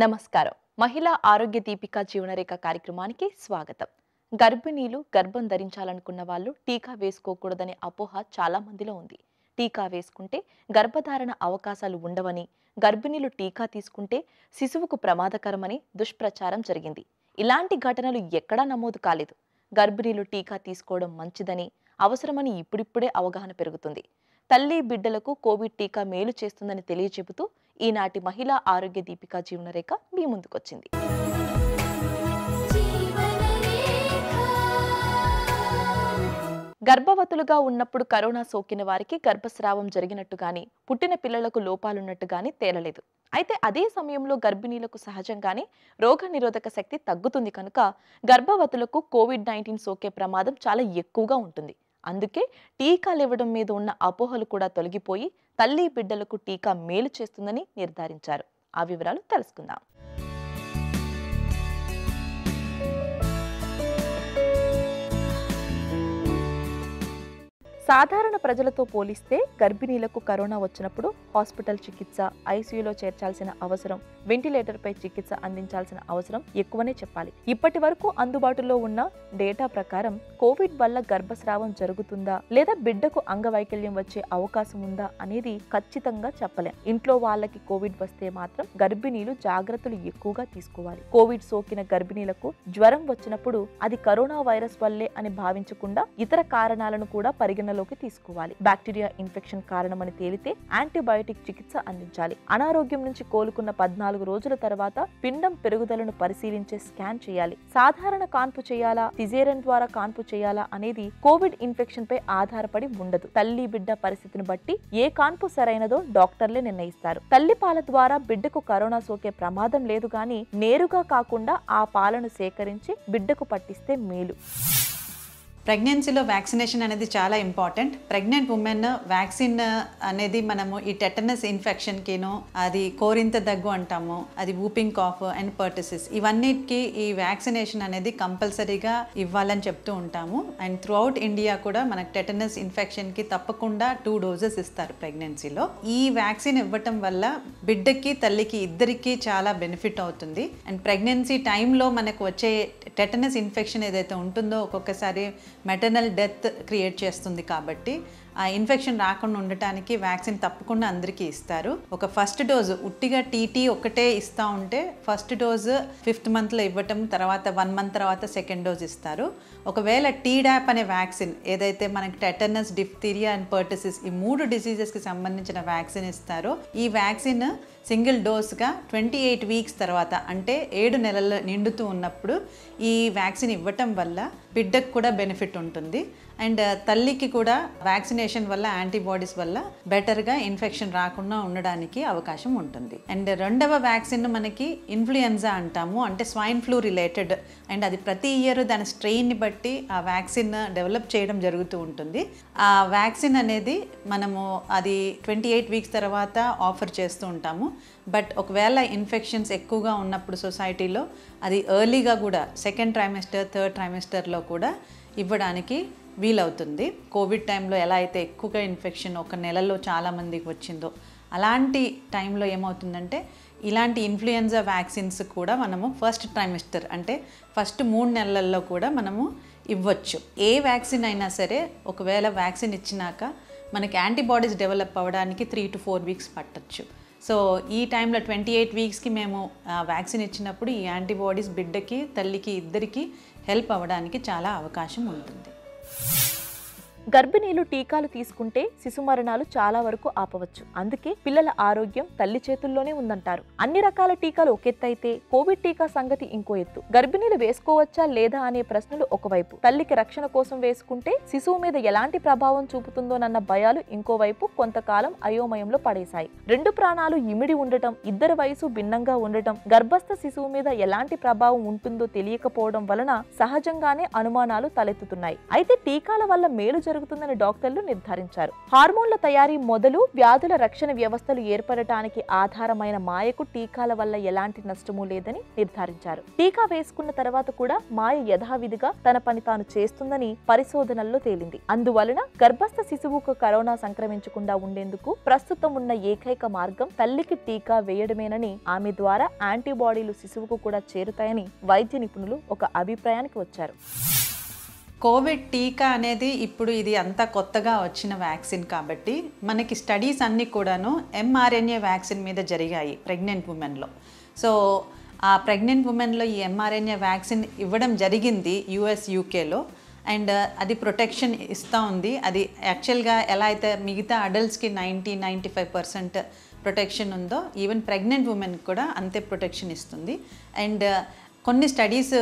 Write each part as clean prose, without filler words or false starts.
నమస్కారం. మహిళా ఆరోగ్య దీపిక జీవనరేఖ కార్యక్రమానికి స్వాగతం. గర్భిణీలు గర్భం ధరించాలనుకున్న వాళ్ళు టీకా వేసుకోకూడదనే అపోహ చాలా మందిలో ఉంది. టీకా వేసుకుంటే గర్భధారణ అవకాశాలు ఉండవని, గర్భిణీలు టీకా తీసుకుంటే శిశువుకు ప్రమాదకరమని దుష్ప్రచారం జరిగింది. ఇలాంటి ఘటనలు ఎక్కడా నమోదు కాలేదు. గర్భిణీలు టీకా తీసుకోవడం మంచిదని, అవసరమని ఇప్పుడిప్పుడే అవగాహన పెరుగుతుంది. తల్లి బిడ్డలకు కోవిడ్ టీకా మేలు చేస్తుందని తెలియచెబుతూ ఈనాటి మహిళా ఆరోగ్య దీపిక జీవనరేఖ మీ ముందుకొచ్చింది. గర్భవతులుగా ఉన్నప్పుడు కరోనా సోకిన వారికి గర్భస్రావం జరిగినట్టు గాని, పుట్టిన పిల్లలకు లోపాలున్నట్టు గాని తేలలేదు. అయితే అదే సమయంలో గర్భిణీలకు సహజంగానే రోగ నిరోధక శక్తి తగ్గుతుంది కనుక గర్భవతులకు కోవిడ్-19 సోకే ప్రమాదం చాలా ఎక్కువగా ఉంటుంది. అందుకే టీకాలు ఇవ్వడం మీద ఉన్న అపోహలు కూడా తొలగిపోయి తల్లి బిడ్డలకు టీకా మేలు చేస్తుందని నిర్ధారించారు. ఆ వివరాలు తెలుసుకుందాం. సాధారణ ప్రజలతో పోలిస్తే గర్భిణీలకు కరోనా వచ్చినప్పుడు హాస్పిటల్ చికిత్స, ఐసీయూలో చేర్చాల్సిన అవసరం, వెంటిలేటర్పై చికిత్స అందించాల్సిన అవసరం ఎక్కువనే చెప్పాలి. ఇప్పటి వరకు అందుబాటులో ఉన్న డేటా ప్రకారం కోవిడ్ వల్ల గర్భస్రావం జరుగుతుందా లేదా బిడ్డకు అంగవైకల్యం వచ్చే అవకాశం ఉందా అనేది ఖచ్చితంగా చెప్పలేం. ఇంట్లో వాళ్ళకి కోవిడ్ వస్తే మాత్రం గర్భిణీలు జాగ్రత్తలు ఎక్కువగా తీసుకోవాలి. కోవిడ్ సోకిన గర్భిణీలకు జ్వరం వచ్చినప్పుడు అది కరోనా వైరస్ వల్లే అని భావించకుండా ఇతర కారణాలను కూడా పరిగణలోకి తీసుకోవాలి. బ్యాక్టీరియా ఇన్ఫెక్షన్ కారణమని తేలితే యాంటీబయాటిక్ చికిత్స అందించాలి. అనారోగ్యం నుంచి కోలుకున్న 14 రోజుల తర్వాత పిండం పెరుగుదలను పరిశీలించే స్కాన్ చేయాలి. సాధారణ కాన్పు చేయాలా, సిజేరియన్ ద్వారా కాన్పు చేయాలా అనేది కోవిడ్ ఇన్ఫెక్షన్ పై ఆధారపడి ఉండదు. తల్లి బిడ్డ పరిస్థితిని బట్టి ఏ కాన్పు సరైనదో డాక్టర్లే నిర్ణయిస్తారు. తల్లి పాల ద్వారా బిడ్డకు కరోనా సోకే ప్రమాదం లేదు గాని నేరుగా కాకుండా ఆ పాలను సేకరించి బిడ్డకు పట్టిస్తే మేలు. ప్రెగ్నెన్సీలో వ్యాక్సినేషన్ అనేది చాలా ఇంపార్టెంట్. ప్రెగ్నెంట్ ఉమెన్ వ్యాక్సిన్ అనేది మనము ఈ టెటనస్ ఇన్ఫెక్షన్కిను, అది కోరింత దగ్గు అంటాము, అది వూపింగ్ కాఫ్ అండ్ పర్టసిస్, ఇవన్నిటికీ ఈ వ్యాక్సినేషన్ అనేది కంపల్సరీగా ఇవ్వాలని చెప్తూ ఉంటాము. అండ్ త్రూ అవుట్ ఇండియా కూడా మనకు టెటనస్ ఇన్ఫెక్షన్కి తప్పకుండా 2 డోసెస్ ఇస్తారు ప్రెగ్నెన్సీలో. ఈ వ్యాక్సిన్ ఇవ్వటం వల్ల బిడ్డకి తల్లికి ఇద్దరికి చాలా బెనిఫిట్ అవుతుంది. అండ్ ప్రెగ్నెన్సీ టైంలో మనకు వచ్చే టెటనస్ ఇన్ఫెక్షన్ ఏదైతే ఉంటుందో ఒక్కొక్కసారి మెటర్నల్ డెత్ క్రియేట్ చేస్తుంది. కాబట్టి ఆ ఇన్ఫెక్షన్ రాకుండా ఉండటానికి వ్యాక్సిన్ తప్పకుండా అందరికీ ఇస్తారు. ఒక ఫస్ట్ డోసు ఉట్టిగా టీటీ ఒకటే ఇస్తూ ఉంటే ఫస్ట్ డోసు 5th మంత్లో ఇవ్వటం, తర్వాత 1 మంత్ తర్వాత సెకండ్ డోస్ ఇస్తారు. ఒకవేళ టీడాప్ అనే వ్యాక్సిన్ ఏదైతే మనకి టెటనస్, డిఫ్తీరియా అండ్ పర్టసిస్ ఈ 3 డిసీజెస్కి సంబంధించిన వ్యాక్సిన్ ఇస్తారో ఈ వ్యాక్సిన్ సింగిల్ డోస్గా 28 వీక్స్ తర్వాత అంటే 7 నెలలు నిండుతూ ఉన్నప్పుడు ఈ వ్యాక్సిన్ ఇవ్వటం వల్ల బిడ్డకు కూడా బెనిఫిట్ ఉంటుంది. అండ్ తల్లికి కూడా వ్యాక్సినేషన్ వల్ల యాంటీబాడీస్ వల్ల బెటర్గా ఇన్ఫెక్షన్ రాకుండా ఉండడానికి అవకాశం ఉంటుంది. అండ్ రెండవ వ్యాక్సిన్ మనకి ఇన్ఫ్లుయెన్జా అంటాము, అంటే స్వైన్ ఫ్లూ రిలేటెడ్. అండ్ అది ప్రతి ఇయర్ దాని స్ట్రెయిన్ని బట్టి ఆ వ్యాక్సిన్ డెవలప్ చేయడం జరుగుతూ ఉంటుంది. ఆ వ్యాక్సిన్ అనేది మనము అది 28 వీక్స్ తర్వాత ఆఫర్ చేస్తూ ఉంటాము. బట్ ఒకవేళ ఇన్ఫెక్షన్స్ ఎక్కువగా ఉన్నప్పుడు సొసైటీలో అది ఎర్లీగా కూడా 2nd ట్రైమెస్టర్ 3rd ట్రైమెస్టర్లో కూడా ఇవ్వడానికి వీలవుతుంది. కోవిడ్ టైంలో ఎలా అయితే ఎక్కువగా ఇన్ఫెక్షన్ ఒక నెలలో చాలామందికి వచ్చిందో అలాంటి టైంలో ఏమవుతుందంటే ఇలాంటి ఇన్ఫ్లుయెన్జా వ్యాక్సిన్స్ కూడా మనము 1st ట్రైమెస్టర్ అంటే ఫస్ట్ 3 నెలల్లో కూడా మనము ఇవ్వచ్చు. ఏ వ్యాక్సిన్ అయినా సరే ఒకవేళ వ్యాక్సిన్ ఇచ్చినాక మనకి యాంటీబాడీస్ డెవలప్ అవ్వడానికి 3 to 4 వీక్స్ పట్టచ్చు. సో ఈ టైంలో 28 వీక్స్కి మేము వ్యాక్సిన్ ఇచ్చినప్పుడు ఈ యాంటీబాడీస్ బిడ్డకి తల్లికి ఇద్దరికి హెల్ప్ అవ్వడానికి చాలా అవకాశం ఉంటుంది. గర్భిణీలు టీకాలు తీసుకుంటే శిశు మరణాలు చాలా వరకు ఆపవచ్చు. అందుకే పిల్లల ఆరోగ్యం తల్లి చేతుల్లోనే ఉందంటారు. అన్ని రకాల టీకాలు ఒక ఎత్తు అయితే కోవిడ్ టీకా సంగతి ఇంకో ఎత్తు. గర్భిణీలు వేసుకోవచ్చా లేదా అనే ప్రశ్నలు ఒకవైపు, తల్లికి రక్షణ కోసం వేసుకుంటే శిశువు మీద ఎలాంటి ప్రభావం చూపుతుందోనన్న భయాలు ఇంకోవైపు కొంతకాలం అయోమయంలో పడేశాయి. 2 ప్రాణాలు ఇమిడి ఉండటం, ఇద్దరి వయసు భిన్నంగా ఉండటం, గర్భస్థ శిశువు మీద ఎలాంటి ప్రభావం ఉంటుందో తెలియకపోవడం వలన సహజంగానే అనుమానాలు తలెత్తుతున్నాయి. అయితే టీకాల వల్ల మేలు జరుగుతుందని డాక్టర్లు నిర్ధారించారు. హార్మోన్ల తయారీ మొదలు వ్యాధుల రక్షణ వ్యవస్థలు ఏర్పడటానికి ఆధారమైన మాయకు టీకాల వల్ల ఎలాంటి నష్టమూ లేదని నిర్ధారించారు. టీకా వేసుకున్న తర్వాత కూడా మాయ యథావిధిగా తన పని తాను చేస్తుందని పరిశోధనల్లో తేలింది. అందువలన గర్భస్థ శిశువుకు కరోనా సంక్రమించకుండా ఉండేందుకు ప్రస్తుతం ఉన్న ఏకైక మార్గం తల్లికి టీకా వేయడమేనని, ఆమె ద్వారా యాంటీబాడీలు శిశువుకు కూడా చేరుతాయని వైద్య నిపుణులు ఒక అభిప్రాయానికి వచ్చారు. కోవిడ్ టీకా అనేది ఇప్పుడు ఇది అంతా కొత్తగా వచ్చిన వ్యాక్సిన్ కాబట్టి మనకి స్టడీస్ అన్నీ కూడాను ఎంఆర్ఎన్ఏ వ్యాక్సిన్ మీద జరిగాయి ప్రెగ్నెంట్ ఉమెన్లో. సో ఆ ప్రెగ్నెంట్ ఉమెన్లో ఈ ఎంఆర్ఎన్ఏ వ్యాక్సిన్ ఇవ్వడం జరిగింది యుఎస్ యూకేలో. అండ్ అది ప్రొటెక్షన్ ఇస్తూ ఉంది. అది యాక్చువల్గా ఎలా అయితే మిగతా అడల్ట్స్కి 90-95% ప్రొటెక్షన్ ఉందో ఈవెన్ ప్రెగ్నెంట్ ఉమెన్కి కూడా అంతే ప్రొటెక్షన్ ఇస్తుంది. అండ్ కొన్ని స్టడీస్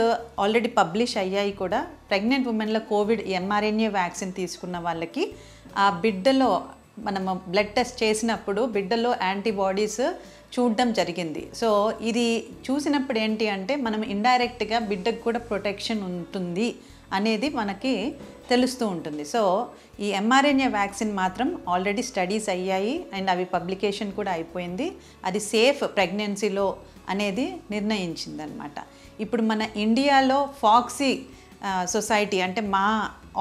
ఆల్రెడీ పబ్లిష్ అయ్యాయి కూడా. ప్రెగ్నెంట్ ఉమెన్లో కోవిడ్ ఎంఆర్ఎన్ఏ వ్యాక్సిన్ తీసుకున్న వాళ్ళకి ఆ బిడ్డలో మనము బ్లడ్ టెస్ట్ చేసినప్పుడు బిడ్డలో యాంటీబాడీస్ చూడడం జరిగింది. సో ఇది చూసినప్పుడు ఏంటి అంటే మనం ఇండైరెక్ట్గా బిడ్డకు కూడా ప్రొటెక్షన్ ఉంటుంది అనేది మనకి తెలుస్తూ ఉంటుంది. సో ఈ ఎంఆర్ఎన్ఏ వ్యాక్సిన్ మాత్రం ఆల్రెడీ స్టడీస్ అయ్యాయి అండ్ అవి పబ్లికేషన్ కూడా అయిపోయింది. అది సేఫ్ ప్రెగ్నెన్సీలో అనేది నిర్ణయించిందనమాట. ఇప్పుడు మన ఇండియాలో ఫాక్సీ సొసైటీ అంటే మా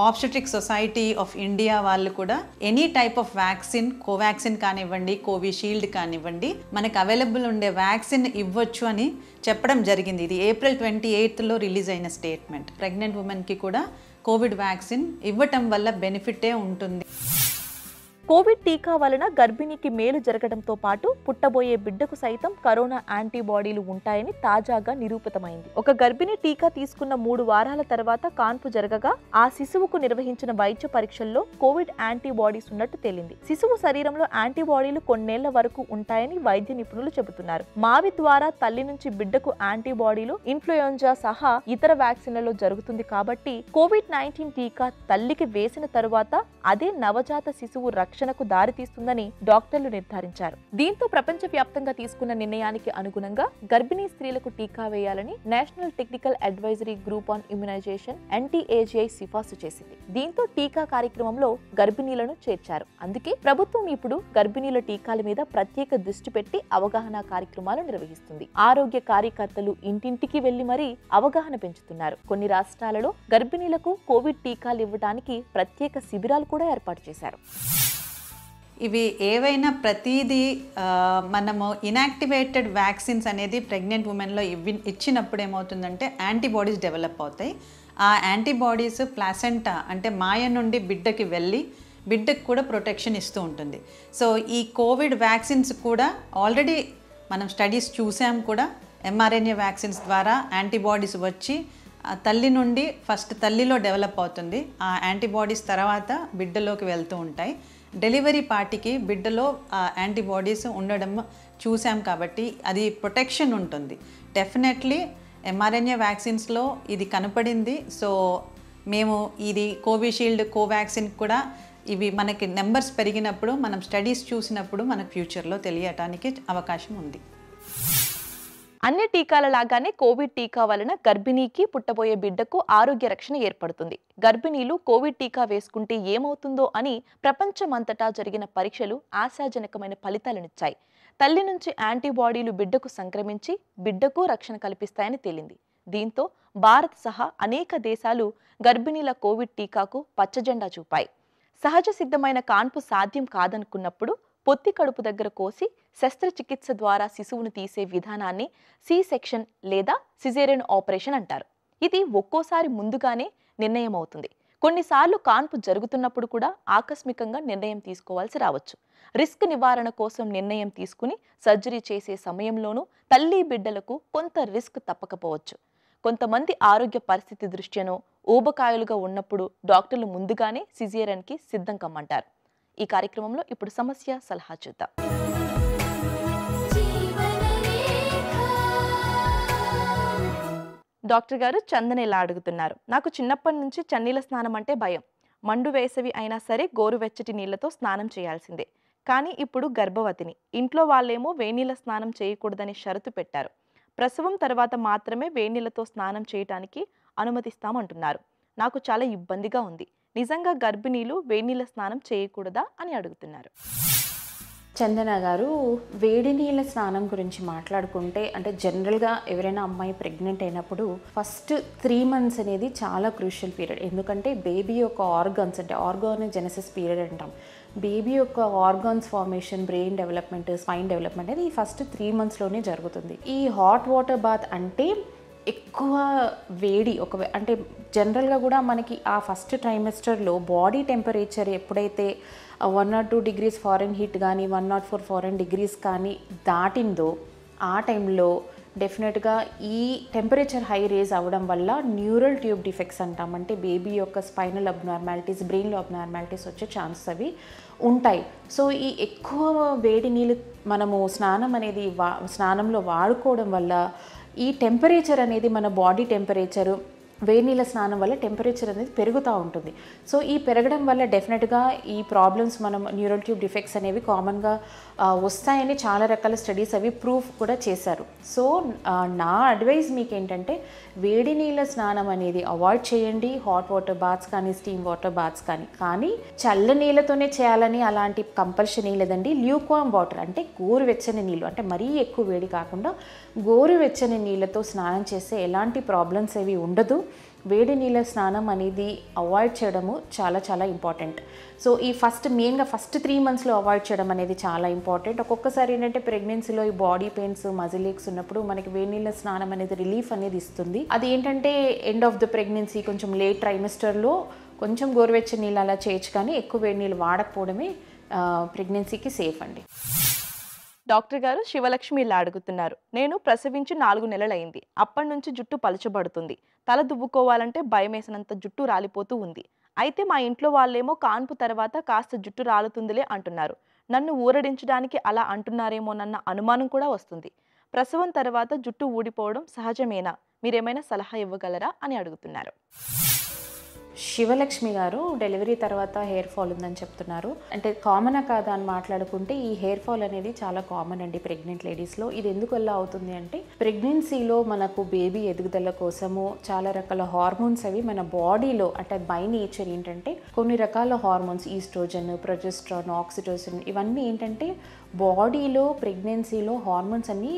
ఆబ్స్టెట్రిక్ సొసైటీ ఆఫ్ ఇండియా వాళ్ళు కూడా any type of vaccine, Covaxin కానివ్వండి, కోవిషీల్డ్ కానివ్వండి, మనకు అవైలబుల్ ఉండే వ్యాక్సిన్ ఇవ్వచ్చు అని చెప్పడం జరిగింది. ఇది April 28 రిలీజ్ అయిన స్టేట్మెంట్. ప్రెగ్నెంట్ ఉమెన్కి కూడా కోవిడ్ వ్యాక్సిన్ ఇవ్వటం వల్ల బెనిఫిటే ఉంటుంది. కోవిడ్ టీకా వలన గర్భిణికి మేలు జరగడంతో పాటు పుట్టబోయే బిడ్డకు సైతం కరోనా యాంటీబాడీలు ఉంటాయని తాజాగా నిరూపితమైంది. ఒక గర్భిణి టీకా తీసుకున్న 3 వారాల తర్వాత కాన్పు జరగగా ఆ శిశువుకు నిర్వహించిన వైద్య పరీక్షల్లో కోవిడ్ యాంటీబాడీస్ ఉన్నట్టు తేలింది. శిశువు శరీరంలో యాంటీబాడీలు కొన్నేళ్ల వరకు ఉంటాయని వైద్య నిపుణులు చెబుతున్నారు. మావి ద్వారా తల్లి నుంచి బిడ్డకు యాంటీబాడీలు ఇన్ఫ్లుయెంజా సహా ఇతర వ్యాక్సిన్లలో జరుగుతుంది కాబట్టి COVID-19 టీకా తల్లికి వేసిన తరువాత అదే నవజాత శిశువు రక్షణకు దారితీస్తుందని డాక్టర్లు నిర్ధారించారు. దీంతో ప్రపంచవ్యాప్తంగా తీసుకున్న నిర్ణయానికి అనుగుణంగా గర్భిణీ స్త్రీలకు టీకా వేయాలని national technical advisory group on immunisation NTAGI సిఫార్సు చేసింది. దీంతో టీకా కార్యక్రమంలో గర్భిణీలను చేర్చారు. అందుకే ప్రభుత్వం ఇప్పుడు గర్భిణీల టీకాల మీద ప్రత్యేక దృష్టి పెట్టి అవగాహన కార్యక్రమాలు నిర్వహిస్తుంది. ఆరోగ్య కార్యకర్తలు ఇంటింటికి వెళ్లి మరీ అవగాహన పెంచుతున్నారు. కొన్ని రాష్ట్రాలలో గర్భిణీలకు కోవిడ్ టీకాలు ఇవ్వడానికి ప్రత్యేక శిబిరాలు కూడా ఏర్పాటు చేశారు. ఇవి ఏవైనా ప్రతిదీ మనము ఇన్యాక్టివేటెడ్ వ్యాక్సిన్స్ అనేది ప్రెగ్నెంట్ ఉమెన్లో ఇచ్చినప్పుడు ఏమవుతుందంటే యాంటీబాడీస్ డెవలప్ అవుతాయి. ఆ యాంటీబాడీస్ ప్లాసెంటా అంటే మాయ నుండి బిడ్డకి వెళ్ళి బిడ్డకు కూడా ప్రొటెక్షన్ ఇస్తూ ఉంటుంది. సో ఈ కోవిడ్ వ్యాక్సిన్స్ కూడా ఆల్రెడీ మనం స్టడీస్ చూసాం కూడా. ఎంఆర్ఎన్ఏ వ్యాక్సిన్స్ ద్వారా యాంటీబాడీస్ వచ్చి తల్లి నుండి ఫస్ట్ తల్లిలో డెవలప్ అవుతుంది. ఆ యాంటీబాడీస్ తర్వాత బిడ్డలోకి వెళ్తూ ఉంటాయి. డెలివరీ పార్టీకి బిడ్డలో యాంటీబాడీస్ ఉండడం చూసాం కాబట్టి అది ప్రొటెక్షన్ ఉంటుంది. డెఫినెట్లీ ఎంఆర్ఎన్ఏ వ్యాక్సిన్స్లో ఇది కనపడింది. సో మేము ఇది కోవిషీల్డ్, కోవాక్సిన్ కూడా ఇవి మనకి నెంబర్స్ పెరిగినప్పుడు మనం స్టడీస్ చూసినప్పుడు మనకు ఫ్యూచర్లో తెలియటానికి అవకాశం ఉంది. అన్ని టీకాల లాగానే కోవిడ్ టీకా వలన గర్భిణీకి పుట్టబోయే బిడ్డకు ఆరోగ్య రక్షణ ఏర్పడుతుంది. గర్భిణీలు కోవిడ్ టీకా వేసుకుంటే ఏమవుతుందో అని ప్రపంచమంతటా జరిగిన పరీక్షలు ఆశాజనకమైన ఫలితాలనిచ్చాయి. తల్లి నుంచి యాంటీబాడీలు బిడ్డకు సంక్రమించి బిడ్డకు రక్షణ కల్పిస్తాయని తేలింది. దీంతో భారత్ సహా అనేక దేశాలు గర్భిణీల కోవిడ్ టీకాకు పచ్చజెండా చూపాయి. సహజ సిద్ధమైన కాన్పు సాధ్యం కాదనుకున్నప్పుడు పొత్తి కడుపు దగ్గర కోసి శస్త్రచికిత్స ద్వారా శిశువును తీసే విధానాన్ని సి సెక్షన్ లేదా సిజేరియన్ ఆపరేషన్ అంటారు. ఇది ఒక్కోసారి ముందుగానే నిర్ణయం అవుతుంది. కొన్నిసార్లు కాన్పు జరుగుతున్నప్పుడు కూడా ఆకస్మికంగా నిర్ణయం తీసుకోవాల్సి రావచ్చు. రిస్క్ నివారణ కోసం నిర్ణయం తీసుకుని సర్జరీ చేసే సమయంలోనూ తల్లి బిడ్డలకు కొంత రిస్క్ తప్పకపోవచ్చు. కొంతమంది ఆరోగ్య పరిస్థితి దృష్ట్యానో ఊబకాయలుగా ఉన్నప్పుడు డాక్టర్లు ముందుగానే సిజేరియన్కి సిద్ధం కమ్మంటారు. ఈ కార్యక్రమంలో ఇప్పుడు సమస్య సలహా చూద్దాం. డాక్టర్ గారు, చందన ఇలా అడుగుతున్నారు. నాకు చిన్నప్పటి నుంచి చన్నీల స్నానం అంటే భయం. మండు వేసవి అయినా సరే గోరువెచ్చటి నీళ్లతో స్నానం చేయాల్సిందే. కానీ ఇప్పుడు గర్భవతిని. ఇంట్లో వాళ్ళేమో వేనీళ్ళ స్నానం చేయకూడదని షరతు పెట్టారు. ప్రసవం తర్వాత మాత్రమే వేనీళ్లతో స్నానం చేయటానికి అనుమతిస్తామంటున్నారు. నాకు చాలా ఇబ్బందిగా ఉంది. నిజంగా గర్భిణీలు వేడినీళ్ళ స్నానం చేయకూడదా అని అడుగుతున్నారు. చందన గారు, వేడి నీళ్ళ స్నానం గురించి మాట్లాడుకుంటే అంటే జనరల్గా ఎవరైనా అమ్మాయి ప్రెగ్నెంట్ అయినప్పుడు ఫస్ట్ 3 months అనేది చాలా క్రూషియల్ పీరియడ్. ఎందుకంటే బేబీ యొక్క ఆర్గాన్స్ అంటే ఆర్గానోజెనసిస్ పీరియడ్ అంటాం. బేబీ యొక్క organs formation, brain development, spine development అనేది ఈ ఫస్ట్ 3 monthsలోనే జరుగుతుంది. ఈ హాట్ వాటర్ బాత్ అంటే ఎక్కువ వేడి అంటే జనరల్గా కూడా మనకి ఆ ఫస్ట్ ట్రైమెస్టర్లో బాడీ టెంపరేచర్ ఎప్పుడైతే 1 or 2 degrees ఫారెన్హీట్ కానీ 104 ఫారెన్ డిగ్రీస్ కానీ దాటిందో ఆ టైంలో డెఫినెట్గా ఈ టెంపరేచర్ హై రేజ్ అవ్వడం వల్ల న్యూరల్ ట్యూబ్ డిఫెక్ట్స్ అంటాం. అంటే బేబీ యొక్క స్పైనల్ అబ్నార్మాలిటీస్, బ్రెయిన్లో అబ్నార్మాలిటీస్ వచ్చే ఛాన్సెస్ అవి ఉంటాయి. సో ఈ ఎక్కువ వేడి నీళ్ళు మనము స్నానంలో వాడుకోవడం వల్ల ఈ టెంపరేచర్ అనేది మన బాడీ టెంపరేచరు వేడి నీళ్ళ స్నానం వల్ల టెంపరేచర్ అనేది పెరుగుతూ ఉంటుంది. సో ఈ పెరగడం వల్ల డెఫినెట్గా ఈ ప్రాబ్లమ్స్ మనం న్యూరల్ ట్యూబ్ డిఫెక్ట్స్ అనేవి కామన్గా వస్తాయని చాలా రకాల స్టడీస్ అవి ప్రూఫ్ కూడా చేశారు. సో నా అడ్వైస్ మీకు ఏంటంటే వేడి నీళ్ళ స్నానం అనేది అవాయిడ్ చేయండి. హాట్ వాటర్ బాత్స్ కానీ, స్టీమ్ వాటర్ బాత్స్ కానీ చల్ల నీళ్ళతోనే చేయాలని అలాంటి కంపల్షన్ లేదండి. ల్యూక్వామ్ వాటర్ అంటే గోరువెచ్చని నీళ్ళు, అంటే మరీ ఎక్కువ వేడి కాకుండా గోరువెచ్చని నీళ్ళతో స్నానం చేస్తే ఎలాంటి ప్రాబ్లమ్స్ ఏవి ఉండదు. వేడి నీళ్ళ స్నానం అనేది అవాయిడ్ చేయడము చాలా చాలా ఇంపార్టెంట్. సో ఈ మెయిన్గా ఫస్ట్ 3 monthsలో అవాయిడ్ చేయడం అనేది చాలా ఇంపార్టెంట్. ఒక్కొక్కసారి ఏంటంటే ప్రెగ్నెన్సీలో ఈ బాడీ పెయిన్స్, మజిల్ ఏక్స్ ఉన్నప్పుడు మనకి వేడి నీళ్ళ స్నానం అనేది రిలీఫ్ అనేది ఇస్తుంది. అది ఏంటంటే ఎండ్ ఆఫ్ ద ప్రెగ్నెన్సీ కొంచెం లేట్ ట్రైమెస్టర్లో కొంచెం గోరువెచ్చని నీళ్ళు అలా చేయొచ్చు, కానీ ఎక్కువ వేడి నీళ్ళు వాడకపోవడమే ప్రెగ్నెన్సీకి సేఫ్ అండి. డాక్టర్ గారు, శివలక్ష్మి ఇలా అడుగుతున్నారు. నేను ప్రసవించి 4 నెలలైంది. అప్పటి నుంచి జుట్టు పలుచబడుతుంది. తల దువ్వుకోవాలంటే భయమేసినంత జుట్టు రాలిపోతూ ఉంది. అయితే మా ఇంట్లో వాళ్ళేమో కాన్పు తర్వాత కాస్త జుట్టు రాలుతుందిలే అంటున్నారు. నన్ను ఊరడించడానికి అలా అంటున్నారేమోనన్న అనుమానం కూడా వస్తుంది. ప్రసవం తర్వాత జుట్టు ఊడిపోవడం సహజమేనా? మీరేమైనా సలహా ఇవ్వగలరా అని అడుగుతున్నారు. శివలక్ష్మి గారు, డెలివరీ తర్వాత హెయిర్ ఫాల్ ఉందని చెప్తున్నారు. అంటే కామనా కాదా అని మాట్లాడుకుంటే ఈ హెయిర్ ఫాల్ అనేది చాలా కామన్ అండి ప్రెగ్నెంట్ లేడీస్లో. ఇది ఎందుకు అలా అవుతుంది అంటే ప్రెగ్నెన్సీలో మనకు బేబీ ఎదుగుదల కోసము చాలా రకాల హార్మోన్స్ అవి మన బాడీలో, అంటే బై నేచర్ ఏంటంటే కొన్ని రకాల హార్మోన్స్, ఈస్ట్రోజన్, ప్రొజెస్ట్రాన్, ఆక్సిటోసిన్, ఇవన్నీ ఏంటంటే బాడీలో ప్రెగ్నెన్సీలో హార్మోన్స్ అన్నీ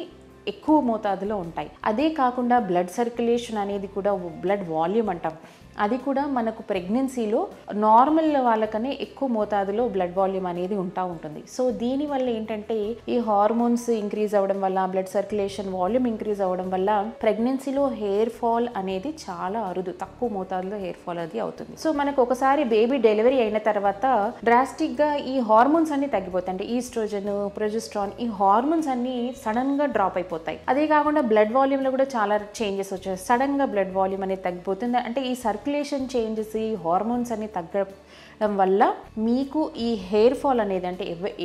ఎక్కువ మోతాదులో ఉంటాయి. అదే కాకుండా బ్లడ్ సర్క్యులేషన్ అనేది కూడా, బ్లడ్ వాల్యూమ్ అంటాం, అది కూడా మనకు ప్రెగ్నెన్సీలో నార్మల్ వాళ్ళకనే ఎక్కువ మోతాదులో బ్లడ్ వాల్యూమ్ అనేది ఉంటుంది. సో దీనివల్ల ఏంటంటే ఈ హార్మోన్స్ ఇంక్రీజ్ అవ్వడం వల్ల, బ్లడ్ సర్క్యులేషన్ వాల్యూమ్ ఇంక్రీజ్ అవ్వడం వల్ల ప్రెగ్నెన్సీలో హెయిర్ ఫాల్ అనేది చాలా అరుదు, తక్కువ మోతాదులో హెయిర్ ఫాల్ అది అవుతుంది. సో మనకు ఒకసారి బేబీ డెలివరీ అయిన తర్వాత డ్రాస్టిక్గా ఈ హార్మోన్స్ అన్ని తగ్గిపోతాయి. అంటే ఈస్ట్రోజన్, ప్రొజెస్ట్రాన్, ఈ హార్మోన్స్ అన్ని సడన్గా డ్రాప్ అయిపోతాయి. అదే కాకుండా బ్లడ్ వాల్యూమ్లో కూడా చాలా చేంజెస్ వచ్చాయి. సడన్గా బ్లడ్ వాల్యూమ్ అనేది తగ్గిపోతుంది. అంటే ఈ సర్క్యులేషన్ చేంజెస్, ఈ హార్మోన్స్ అన్ని తగ్గడం వల్ల మీకు ఈ హెయిర్ ఫాల్ అనేది, అంటే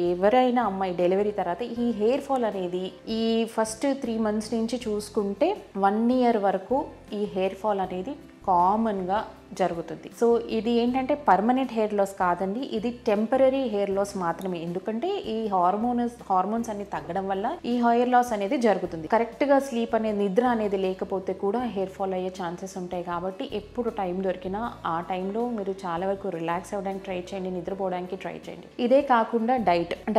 ఎవరైనా అమ్మాయి డెలివరీ తర్వాత ఈ హెయిర్ ఫాల్ అనేది ఈ ఫస్ట్ 3 months నుంచి చూసుకుంటే 1 year వరకు ఈ హెయిర్ ఫాల్ అనేది కామన్గా జరుగుతుంది. సో ఇది ఏంటంటే పర్మనెంట్ హెయిర్ లాస్ కాదండి, ఇది టెంపరరీ హెయిర్ లాస్ మాత్రమే. ఎందుకంటే ఈ హార్మోన్స్ అన్ని తగ్గడం వల్ల ఈ హెయిర్ లాస్ అనేది జరుగుతుంది. కరెక్ట్గా స్లీప్ అనేది, నిద్ర అనేది లేకపోతే కూడా హెయిర్ ఫాల్ అయ్యే ఛాన్సెస్ ఉంటాయి. కాబట్టి ఎప్పుడు టైం దొరికినా ఆ టైంలో మీరు చాలా వరకు రిలాక్స్ అవ్వడానికి ట్రై చేయండి, నిద్రపోవడానికి ట్రై చేయండి. ఇదే కాకుండా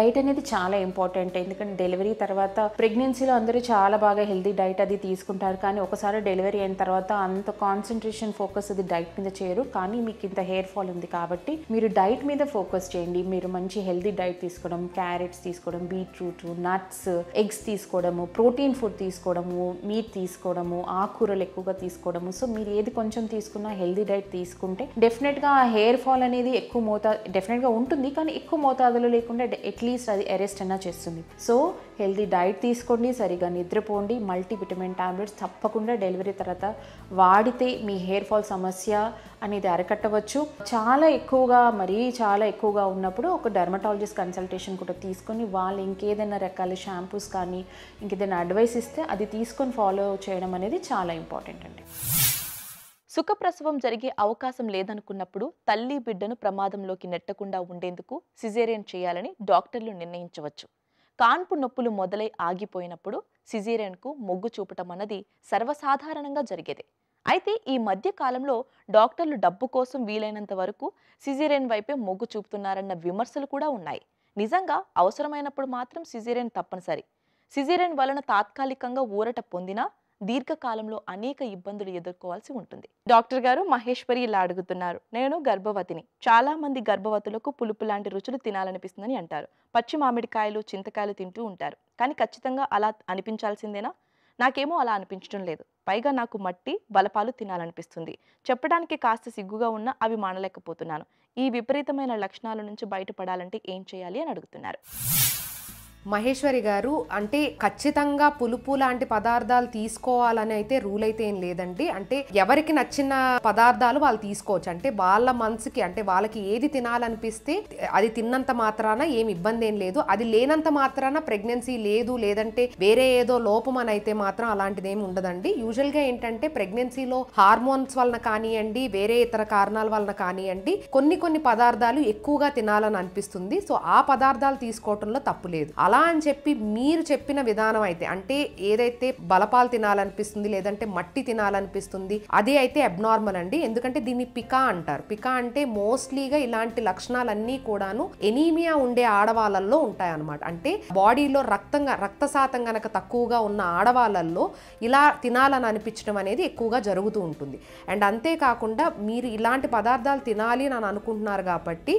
డైట్ అనేది చాలా ఇంపార్టెంట్. ఎందుకంటే డెలివరీ తర్వాత ప్రెగ్నెన్సీలో అందరూ చాలా బాగా హెల్తీ డైట్ అది తీసుకుంటారు, కానీ ఒకసారి డెలివరీ అయిన తర్వాత అంత కాన్సన్ట్రేషన్, ఫోకస్ అది డైట్ మీద చేయరు. కానీ మీకు ఇంత హెయిర్ ఫాల్ ఉంది కాబట్టి మీరు డైట్ మీద ఫోకస్ చేయండి. మీరు మంచి హెల్తీ డైట్ తీసుకోవడం, క్యారెట్స్ తీసుకోవడం, బీట్రూట్, నట్స్, ఎగ్స్ తీసుకోవడము, ప్రోటీన్ ఫుడ్ తీసుకోవడము, మీట్ తీసుకోవడము, ఆకుకూరలు ఎక్కువగా తీసుకోవడము. సో మీరు ఏది కొంచెం తీసుకున్నా హెల్తీ డైట్ తీసుకుంటే డెఫినెట్గా ఆ హెయిర్ ఫాల్ అనేది ఎక్కువ డెఫినెట్గా ఉంటుంది, కానీ ఎక్కువ మోతాదులో లేకుండా అట్లీస్ట్ అది అరెస్ట్ అయినా చేస్తుంది. సో హెల్తీ డైట్ తీసుకోండి, సరిగా నిద్రపోండి, మల్టీవిటమిన్ టాబ్లెట్స్ తప్పకుండా డెలివరీ తర్వాత వాడితే మీ హెయిర్ ఫాల్ సమస్య అనేది అరికట్టవచ్చు. చాలా ఎక్కువగా ఉన్నప్పుడు ఒక డెర్మటాలజిస్ట్ కన్సల్టేషన్ కూడా తీసుకొని వాళ్ళు ఇంకేదైనా రకాల షాంపూస్ కానీ ఇంకేదైనా అడ్వైస్ ఇస్తే అది తీసుకొని ఫాలో చేయడం అనేది చాలా ఇంపార్టెంట్ అండి. సుఖప్రసవం జరిగే అవకాశం లేదనుకున్నప్పుడు తల్లి బిడ్డను ప్రమాదంలోకి నెట్టకుండా ఉండేందుకు సిజేరియన్ చేయాలని డాక్టర్లు నిర్ణయించవచ్చు. కాన్పు నొప్పులు మొదలై ఆగిపోయినప్పుడు సిజేరియన్కు మొగ్గు చూపటం అన్నది సర్వసాధారణంగా జరిగేదే. అయితే ఈ మధ్య కాలంలో డాక్టర్లు డబ్బు కోసం వీలైనంత వరకు సిజేరియన్ వైపే మొగ్గు చూపుతున్నారన్న విమర్శలు కూడా ఉన్నాయి. నిజంగా అవసరమైనప్పుడు మాత్రం సిజేరియన్ తప్పనిసరి. సిజేరియన్ వలన తాత్కాలికంగా ఊరట పొందినా దీర్ఘకాలంలో అనేక ఇబ్బందులు ఎదుర్కోవాల్సి ఉంటుంది. డాక్టర్ గారు, మహేశ్వరి ఇలా అడుగుతున్నారు. నేను గర్భవతిని. చాలా మంది గర్భవతులకు పులుపు లాంటి రుచులు తినాలనిపిస్తుందని అంటారు. పచ్చి మామిడికాయలు, చింతకాయలు తింటూ ఉంటారు. కానీ ఖచ్చితంగా అలా అనిపించాల్సిందేనా? నాకేమో అలా అనిపించడం లేదు. పైగా నాకు మట్టి, బలపాలు తినాలనిపిస్తుంది. చెప్పడానికి కాస్త సిగ్గుగా ఉన్నా అవి మానలేకపోతున్నాను. ఈ విపరీతమైన లక్షణాల నుంచి బయటపడాలంటే ఏం చేయాలి అని అడుగుతున్నారు. మహేశ్వరి గారు, అంటే ఖచ్చితంగా పులుపు లాంటి పదార్థాలు తీసుకోవాలని అయితే రూల్ అయితే ఏం లేదండి. అంటే ఎవరికి నచ్చిన పదార్థాలు వాళ్ళు తీసుకోవచ్చు. అంటే వాళ్ళ మనసుకి, అంటే వాళ్ళకి ఏది తినాలనిపిస్తే అది తిన్నంత మాత్రాన ఏమి ఇబ్బంది ఏం లేదు. అది లేనంత మాత్రాన ప్రెగ్నెన్సీ లేదు, లేదంటే వేరే ఏదో లోపం అని అయితే మాత్రం అలాంటిది ఏమి ఉండదండి. యూజువల్ గా ఏంటంటే ప్రెగ్నెన్సీలో హార్మోన్స్ వలన కానివ్వండి, వేరే ఇతర కారణాల వలన కానివ్వండి, కొన్ని పదార్థాలు ఎక్కువగా తినాలని అనిపిస్తుంది. సో ఆ పదార్థాలు తీసుకోవటంలో తప్పు లేదు. అలా అని చెప్పి మీరు చెప్పిన విధానం అయితే, అంటే ఏదైతే బలపాలు తినాలనిపిస్తుంది, లేదంటే మట్టి తినాలనిపిస్తుంది, అది అయితే అబ్నార్మల్ అండి. ఎందుకంటే దీన్ని పికా అంటారు. పికా అంటే మోస్ట్లీగా ఇలాంటి లక్షణాలన్నీ కూడాను ఎనీమియా ఉండే ఆడవాళ్ళల్లో ఉంటాయి అన్నమాట. అంటే బాడీలో రక్త శాతం గనక తక్కువగా ఉన్న ఆడవాళ్ళల్లో ఇలా తినాలని అనిపించడం అనేది ఎక్కువగా జరుగుతూ ఉంటుంది. అండ్ అంతేకాకుండా మీరు ఇలాంటి పదార్థాలు తినాలి అని అనుకుంటున్నారు కాబట్టి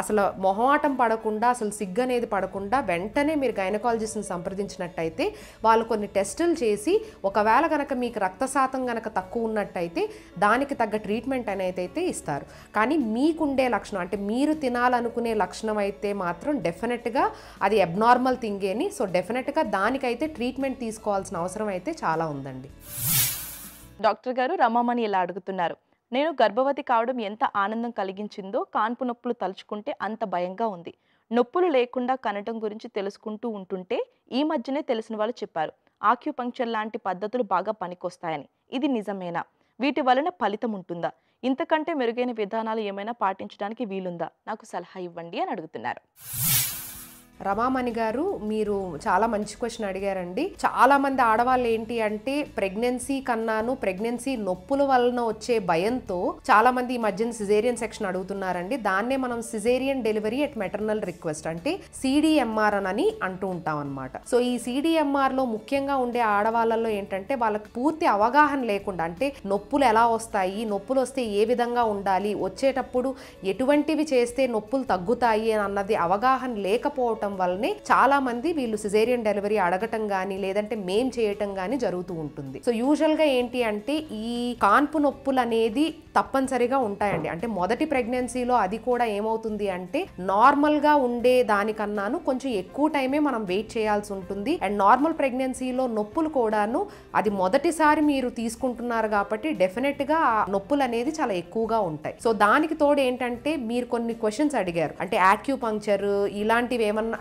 అసలు మొహమాటం పడకుండా, అసలు సిగ్గు అనేది పడకుండా వెంటనే మీరు గైనకాలజిస్ట్ని సంప్రదించినట్టయితే వాళ్ళు కొన్ని టెస్టులు చేసి ఒకవేళ కనుక మీకు రక్త శాతం కనుక తక్కువ ఉన్నట్టయితే దానికి తగ్గ ట్రీట్మెంట్ అనేది అయితే ఇస్తారు. కానీ మీకుండే లక్షణం, అంటే మీరు తినాలనుకునే లక్షణం అయితే మాత్రం డెఫినెట్గా అది అబ్నార్మల్ థింగేని. సో డెఫినెట్గా దానికైతే ట్రీట్మెంట్ తీసుకోవాల్సిన అవసరం అయితే చాలా ఉందండి. డాక్టర్ గారు, రమామణి ఇలా అడుగుతున్నారు. నేను గర్భవతి కావడం ఎంత ఆనందం కలిగించిందో కాన్పు నొప్పులు తలుచుకుంటే అంత భయంగా ఉంది. నొప్పులు లేకుండా కనటం గురించి తెలుసుకుంటూ ఉంటుంటే ఈ మధ్యనే తెలిసిన వాళ్ళు చెప్పారు, ఆక్యుపంక్చర్ లాంటి పద్ధతులు బాగా పనికొస్తాయని. ఇది నిజమేనా? వీటి వలన ఫలితం ఉంటుందా? ఇంతకంటే మెరుగైన విధానాలు ఏమైనా పాటించడానికి వీలుందా? నాకు సలహా ఇవ్వండి అని అడుగుతున్నారు. రమామణి గారు, మీరు చాలా మంచి క్వశ్చన్ అడిగారండి. చాలా మంది ఆడవాళ్ళు ఏంటి అంటే ప్రెగ్నెన్సీ కన్నాను ప్రెగ్నెన్సీ నొప్పుల వలన వచ్చే భయంతో చాలా మంది ఈ మధ్యన సిజేరియన్ సెక్షన్ అడుగుతున్నారండి. దాన్నే మనం caesarean delivery at maternal request, అంటే సిడిఎంఆర్ అని అంటూ ఉంటాం అనమాట. సో ఈ సిడిఎంఆర్ లో ముఖ్యంగా ఉండే ఆడవాళ్ళలో ఏంటంటే వాళ్ళకి పూర్తి అవగాహన లేకుండా, అంటే నొప్పులు ఎలా వస్తాయి, నొప్పులు వస్తే ఏ విధంగా ఉండాలి, వచ్చేటప్పుడు ఎటువంటివి చేస్తే నొప్పులు తగ్గుతాయి అని అన్నది అవగాహన లేకపోవటం వల్లనే చాలా మంది వీళ్ళు సిజేరియన్ డెలివరీ అడగటం గానీ లేదంటే మేం చేయటం గానీ జరుగుతూ ఉంటుంది. సో యూజువల్ గా ఏంటి అంటే ఈ కాన్పు నొప్పులు అనేది తప్పనిసరిగా ఉంటాయండి. అంటే మొదటి ప్రెగ్నెన్సీలో అది కూడా ఏమవుతుంది అంటే నార్మల్ గా ఉండే దానికన్నాను కొంచెం ఎక్కువ టైమే మనం వెయిట్ చేయాల్సి ఉంటుంది. అండ్ నార్మల్ ప్రెగ్నెన్సీలో నొప్పులు కూడాను అది మొదటిసారి మీరు తీసుకుంటున్నారు కాబట్టి డెఫినెట్ గా ఆ నొప్పులు అనేది చాలా ఎక్కువగా ఉంటాయి. సో దానికి తోడు ఏంటంటే మీరు కొన్ని క్వశ్చన్స్ అడిగారు, అంటే యాక్యుపంక్చర్ ఇలాంటివి ఏమన్నా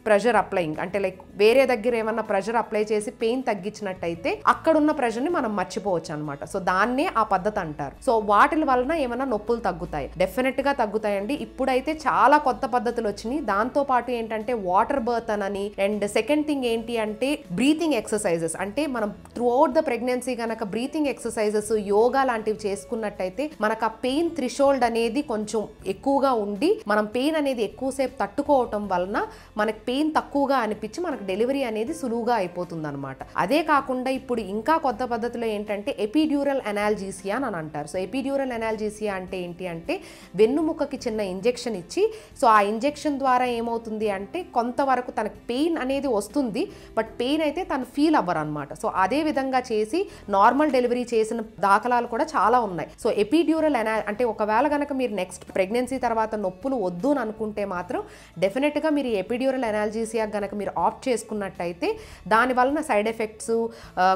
ప్రెషర్ అప్లయింగ్, అంటే లైక్ వేరే దగ్గర ఏమన్నా ప్రెషర్ అప్లై చేసి పెయిన్ తగ్గించినట్టయితే అక్కడున్న ప్రెషర్ని మనం మర్చిపోవచ్చు అనమాట. సో దాన్నే ఆ పద్ధతి అంటారు. సో వాటి వలన ఏమన్నా నొప్పులు తగ్గుతాయి, డెఫినెట్గా తగ్గుతాయండి. ఇప్పుడైతే చాలా కొత్త పద్ధతులు వచ్చినాయి. దాంతో పాటు ఏంటంటే వాటర్ బర్త్ అని, అండ్ సెకండ్ థింగ్ ఏంటి అంటే బ్రీతింగ్ ఎక్సర్సైజెస్. అంటే మనం త్రూ అవుట్ ద ప్రెగ్నెన్సీ కనుక బ్రీతింగ్ ఎక్సర్సైజెస్, యోగా లాంటివి చేసుకున్నట్టయితే మనకు ఆ పెయిన్ థ్రెషోల్డ్ అనేది కొంచెం ఎక్కువగా ఉండి మనం పెయిన్ అనేది ఎక్కువసేపు తట్టుకోవటం వలన మనకి పెయిన్ తక్కువగా అనిపించి మనకు డెలివరీ అనేది సులువుగా అయిపోతుంది అనమాట. అదే కాకుండా ఇప్పుడు ఇంకా కొత్త పద్ధతిలో ఏంటంటే ఎపిడ్యూరల్ అనాల్జీసియా అని అంటారు. సో ఎపిడ్యూరల్ అనాల్జీసియా అంటే ఏంటి అంటే వెన్నుముక్కకి చిన్న ఇంజెక్షన్ ఇచ్చి, సో ఆ ఇంజెక్షన్ ద్వారా ఏమవుతుంది అంటే కొంతవరకు తనకు పెయిన్ అనేది వస్తుంది, బట్ పెయిన్ అయితే తను ఫీల్ అవ్వరు అనమాట. సో అదే విధంగా చేసి నార్మల్ డెలివరీ చేసిన దాఖలాలు కూడా చాలా ఉన్నాయి. సో ఎపిడ్యూరల్ అంటే ఒకవేళ కనుక మీరు నెక్స్ట్ ప్రెగ్నెన్సీ తర్వాత నొప్పులు వద్దు అని అనుకుంటే మాత్రం డెఫినెట్గా మీరు ఎపిడ్యూరల్ అనాల్జీసియా కనుక మీరు ఆప్ట్ చేసుకున్నట్టయితే దాని వలన సైడ్ ఎఫెక్ట్స్,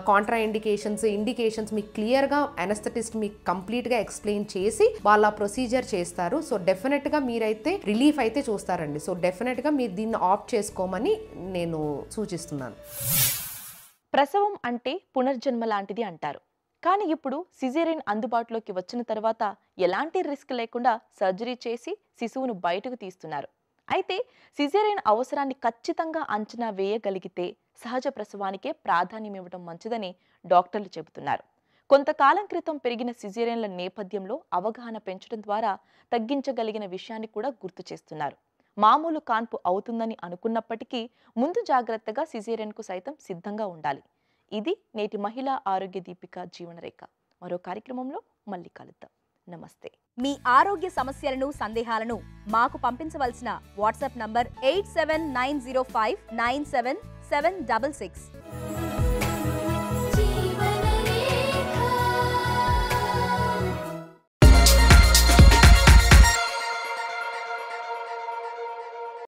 కాంట్రా ఇండికేషన్స్ మీకు క్లియర్గా అనస్థెటిస్ట్ మీకు కంప్లీట్గా ఎక్స్ప్లెయిన్ చేసి వాళ్ళ ప్రొసీజర్ చేస్తారు. సో డెఫినెట్గా మీరైతే రిలీఫ్ అయితే చూస్తారండి. సో డెఫినెట్గా మీరు దీన్ని ఆప్ట్ చేసుకోమని నేను సూచిస్తున్నాను. ప్రసవం అంటే పునర్జన్మ లాంటిది అంటారు. కానీ ఇప్పుడు సిజేరియన్ అందుబాటులోకి వచ్చిన తర్వాత ఎలాంటి రిస్క్ లేకుండా సర్జరీ చేసి శిశువును బయటకు తీస్తున్నారు. అయితే సిజేరియన్ అవసరాన్ని ఖచ్చితంగా అంచనా వేయగలిగితే సహజ ప్రసవానికే ప్రాధాన్యం ఇవ్వడం మంచిదని డాక్టర్లు చెబుతున్నారు. కొంతకాలం క్రితం పెరిగిన సిజేరియన్ల నేపథ్యంలో అవగాహన పెంచడం ద్వారా తగ్గించగలిగిన విషయాన్ని కూడా గుర్తు చేస్తున్నారు. మామూలు కాన్పు అవుతుందని అనుకున్నప్పటికీ ముందు జాగ్రత్తగా సిజేరియన్కు సైతం సిద్ధంగా ఉండాలి. ఇది నేటి మహిళా ఆరోగ్య దీపిక జీవనరేఖ. మరో కార్యక్రమంలో మళ్ళీ కలుద్దాం. నమస్తే. మీ ఆరోగ్య సమస్యలను, సందేహాలను మాకు పంపించవలసిన వాట్సాప్ నంబర్ 8790597766.